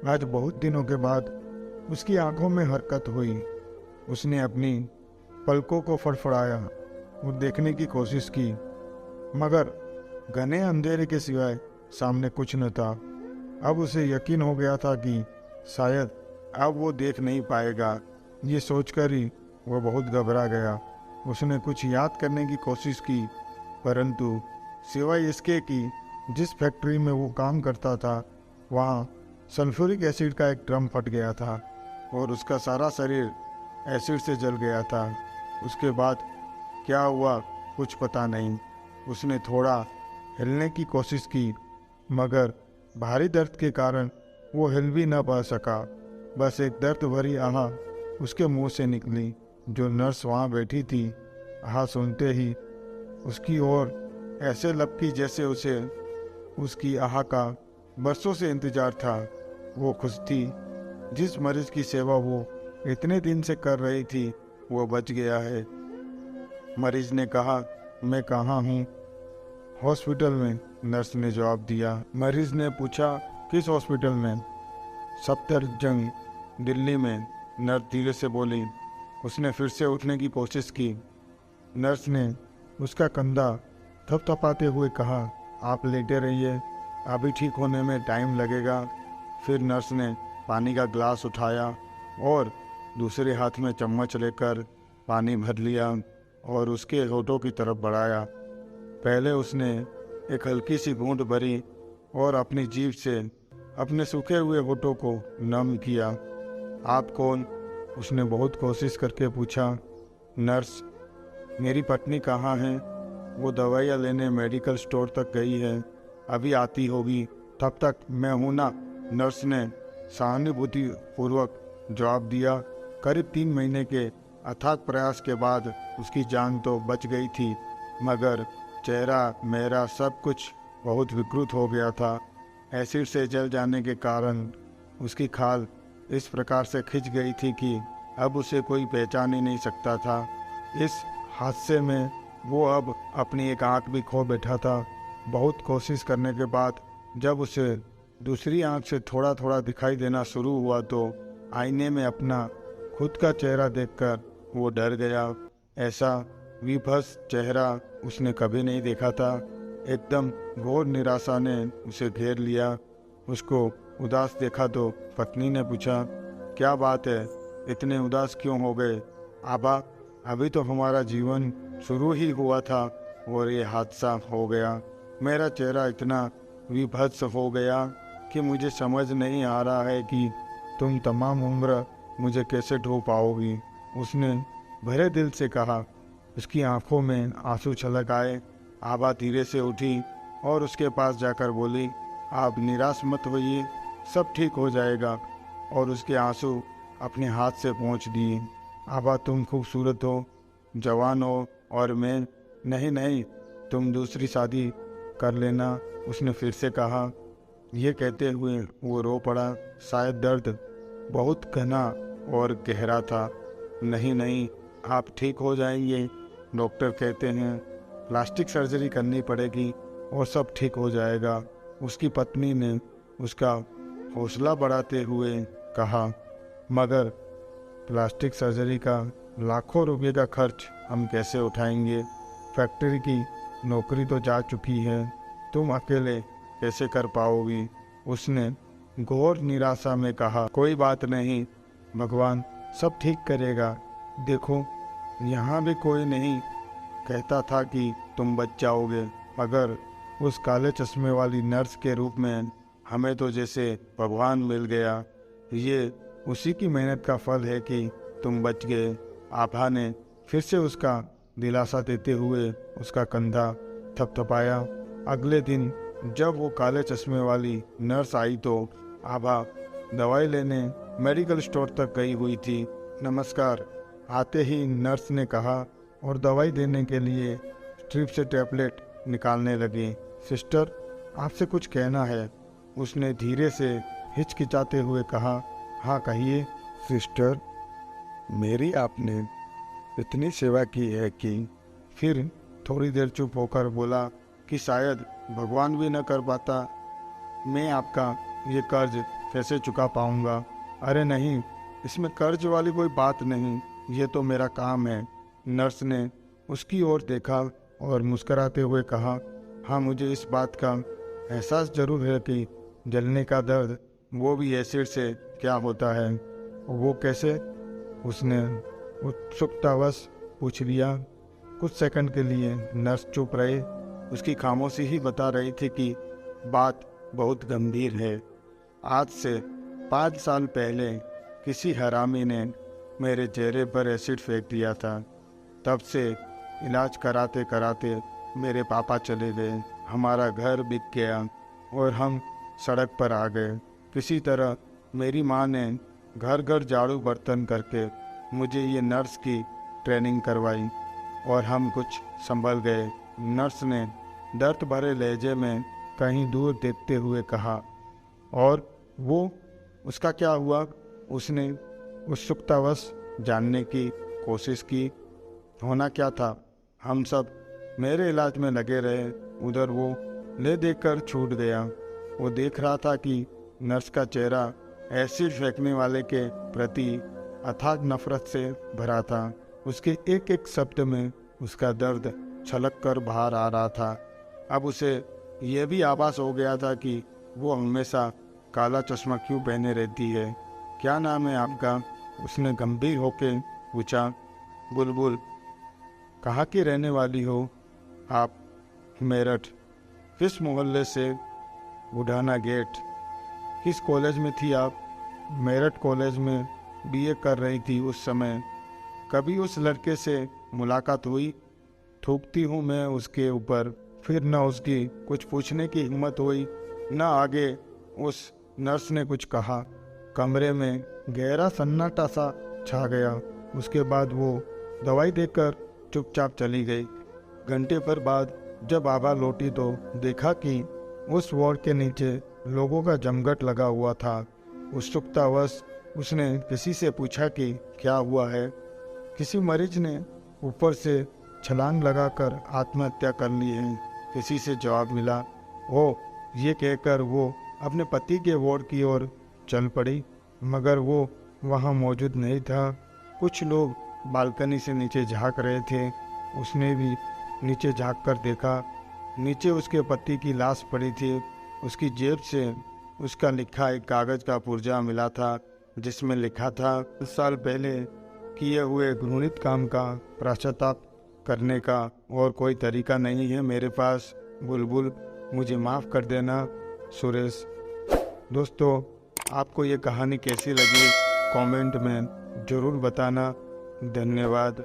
आज बहुत दिनों के बाद उसकी आंखों में हरकत हुई। उसने अपनी पलकों को फड़फड़ाया और देखने की कोशिश की, मगर घने अंधेरे के सिवाय सामने कुछ न था। अब उसे यकीन हो गया था कि शायद अब वो देख नहीं पाएगा। ये सोचकर ही वो बहुत घबरा गया। उसने कुछ याद करने की कोशिश की, परंतु सिवाय इसके कि जिस फैक्ट्री में वो काम करता था वहाँ सल्फ्यूरिक एसिड का एक ड्रम फट गया था और उसका सारा शरीर एसिड से जल गया था। उसके बाद क्या हुआ कुछ पता नहीं। उसने थोड़ा हिलने की कोशिश की, मगर भारी दर्द के कारण वो हिल भी न पा सका। बस एक दर्द भरी आह उसके मुंह से निकली। जो नर्स वहाँ बैठी थी, आह सुनते ही उसकी ओर ऐसे लपकी जैसे उसे उसकी आह का बरसों से इंतजार था। वो खुश थी। जिस मरीज की सेवा वो इतने दिन से कर रही थी वो बच गया है। मरीज ने कहा, मैं कहाँ हूँ? हॉस्पिटल में, नर्स ने जवाब दिया। मरीज ने पूछा, किस हॉस्पिटल में? सफदरजंग, दिल्ली में, नर्स धीरे से बोली। उसने फिर से उठने की कोशिश की। नर्स ने उसका कंधा थपथपाते हुए कहा, आप लेटे रहिए, अभी ठीक होने में टाइम लगेगा। फिर नर्स ने पानी का ग्लास उठाया और दूसरे हाथ में चम्मच लेकर पानी भर लिया और उसके होठों की तरफ बढ़ाया। पहले उसने एक हल्की सी बूंद भरी और अपनी जीभ से अपने सूखे हुए होठों को नम किया। आप कौन? उसने बहुत कोशिश करके पूछा। नर्स, मेरी पत्नी कहाँ है? वो दवाइयाँ लेने मेडिकल स्टोर तक गई है, अभी आती होगी। तब तक मैं हूँ ना, नर्स ने सहानुभूति पूर्वक जवाब दिया। करीब 3 महीने के अथाक प्रयास के बाद उसकी जान तो बच गई थी, मगर चेहरा मेरा सब कुछ बहुत विकृत हो गया था। एसिड से जल जाने के कारण उसकी खाल इस प्रकार से खिंच गई थी कि अब उसे कोई पहचान ही नहीं सकता था। इस हादसे में वो अब अपनी एक आंख भी खो बैठा था। बहुत कोशिश करने के बाद जब उसे दूसरी आंख से थोड़ा थोड़ा दिखाई देना शुरू हुआ तो आईने में अपना खुद का चेहरा देखकर वो डर गया। ऐसा विभत्स चेहरा उसने कभी नहीं देखा था। एकदम घोर निराशा ने उसे घेर लिया। उसको उदास देखा तो पत्नी ने पूछा, क्या बात है, इतने उदास क्यों हो गए? आबा, अभी तो हमारा जीवन शुरू ही हुआ था और ये हादसा हो गया। मेरा चेहरा इतना विभत्स हो गया कि मुझे समझ नहीं आ रहा है कि तुम तमाम उम्र मुझे कैसे ढो पाओगी। उसने भरे दिल से कहा। उसकी आंखों में आंसू छलक आए। आबा धीरे से उठी और उसके पास जाकर बोली, आप निराश मत होइए, सब ठीक हो जाएगा, और उसके आंसू अपने हाथ से पोंछ दिए। आबा, तुम खूबसूरत हो, जवान हो, और मैं नहीं नहीं, तुम दूसरी शादी कर लेना, उसने फिर से कहा। यह कहते हुए वो रो पड़ा। शायद दर्द बहुत घना और गहरा था। नहीं नहीं, आप ठीक हो जाएंगे, डॉक्टर कहते हैं प्लास्टिक सर्जरी करनी पड़ेगी और सब ठीक हो जाएगा। उसकी पत्नी ने उसका हौसला बढ़ाते हुए कहा, मगर प्लास्टिक सर्जरी का लाखों रुपए का खर्च हम कैसे उठाएंगे? फैक्ट्री की नौकरी तो जा चुकी है, तुम अकेले कैसे कर पाओगी? उसने घोर निराशा में कहा, कोई बात नहीं, भगवान सब ठीक करेगा। देखो, यहाँ भी कोई नहीं कहता था कि तुम बच जाओगे, मगर उस काले चश्मे वाली नर्स के रूप में हमें तो जैसे भगवान मिल गया। ये उसी की मेहनत का फल है कि तुम बच गए। आभा ने फिर से उसका दिलासा देते हुए उसका कंधा थपथपाया। अगले दिन जब वो काले चश्मे वाली नर्स आई तो आभा दवाई लेने मेडिकल स्टोर तक गई हुई थी। नमस्कार, आते ही नर्स ने कहा और दवाई देने के लिए स्ट्रिप से टैबलेट निकालने लगी। सिस्टर, आपसे कुछ कहना है, उसने धीरे से हिचकिचाते हुए कहा। हाँ कहिए। सिस्टर, मेरी आपने इतनी सेवा की है कि, फिर थोड़ी देर चुप होकर बोला कि शायद भगवान भी न कर पाता। मैं आपका ये कर्ज कैसे चुका पाऊंगा। अरे नहीं, इसमें कर्ज वाली कोई बात नहीं, ये तो मेरा काम है। नर्स ने उसकी ओर देखा और मुस्कुराते हुए कहा, हाँ, मुझे इस बात का एहसास जरूर है कि जलने का दर्द, वो भी एसिड से क्या होता है। वो कैसे? उसने उत्सुकतावश पूछ लिया। कुछ सेकंड के लिए नर्स चुप रहे। उसकी खामोशी ही बता रही थी कि बात बहुत गंभीर है। आज से 5 साल पहले किसी हरामी ने मेरे चेहरे पर एसिड फेंक दिया था। तब से इलाज कराते कराते मेरे पापा चले गए, हमारा घर बिक गया और हम सड़क पर आ गए। किसी तरह मेरी माँ ने घर घर झाड़ू बर्तन करके मुझे ये नर्स की ट्रेनिंग करवाई और हम कुछ संभल गए। नर्स ने दर्द भरे लहजे में कहीं दूर देखते हुए कहा, और वो, उसका क्या हुआ? उसने उत्सुकतावश जानने की कोशिश की। होना क्या था? हम सब मेरे इलाज में लगे रहे। उधर वो ले देखकर छूट गया। वो देख रहा था कि नर्स का चेहरा एसिड फेंकने वाले के प्रति अथाह नफरत से भरा था। उसके एक एक शब्द में उसका दर्द छलक कर बाहर आ रहा था। अब उसे यह भी आभास हो गया था कि वो हमेशा काला चश्मा क्यों पहने रहती है। क्या नाम है आपका? उसने गंभीर होकर पूछा। बुलबुल। कहाँ की रहने वाली हो आप? मेरठ। किस मोहल्ले से? बुढ़ाना गेट। किस कॉलेज में थी आप? मेरठ कॉलेज में बीए कर रही थी उस समय। कभी उस लड़के से मुलाकात हुई? थूकती हूँ मैं उसके ऊपर। फिर न उसकी कुछ पूछने की हिम्मत हुई, न आगे उस नर्स ने कुछ कहा। कमरे में गहरा सन्नाटा सा छा गया। उसके बाद वो दवाई देकर चुपचाप चली गई। घंटे भर बाद जब आभा लौटी तो देखा कि उस वार्ड के नीचे लोगों का जमघट लगा हुआ था। उत्सुकतावश उसने किसी से पूछा कि क्या हुआ है। किसी मरीज ने ऊपर से छलांग लगाकर आत्महत्या कर ली है, किसी से जवाब मिला। ओ, ये कहकर वो अपने पति के वार्ड की ओर चल पड़ी, मगर वो वहाँ मौजूद नहीं था। कुछ लोग बालकनी से नीचे झांक रहे थे। उसने भी नीचे झांक कर देखा। नीचे उसके पति की लाश पड़ी थी। उसकी जेब से उसका लिखा एक कागज का पुर्जा मिला था, जिसमें लिखा था, 10 साल पहले किए हुए घृणित काम का पश्चाताप करने का और कोई तरीका नहीं है मेरे पास। बुलबुल, मुझे माफ़ कर देना। सुरेश। दोस्तों, आपको ये कहानी कैसी लगी कमेंट में ज़रूर बताना। धन्यवाद।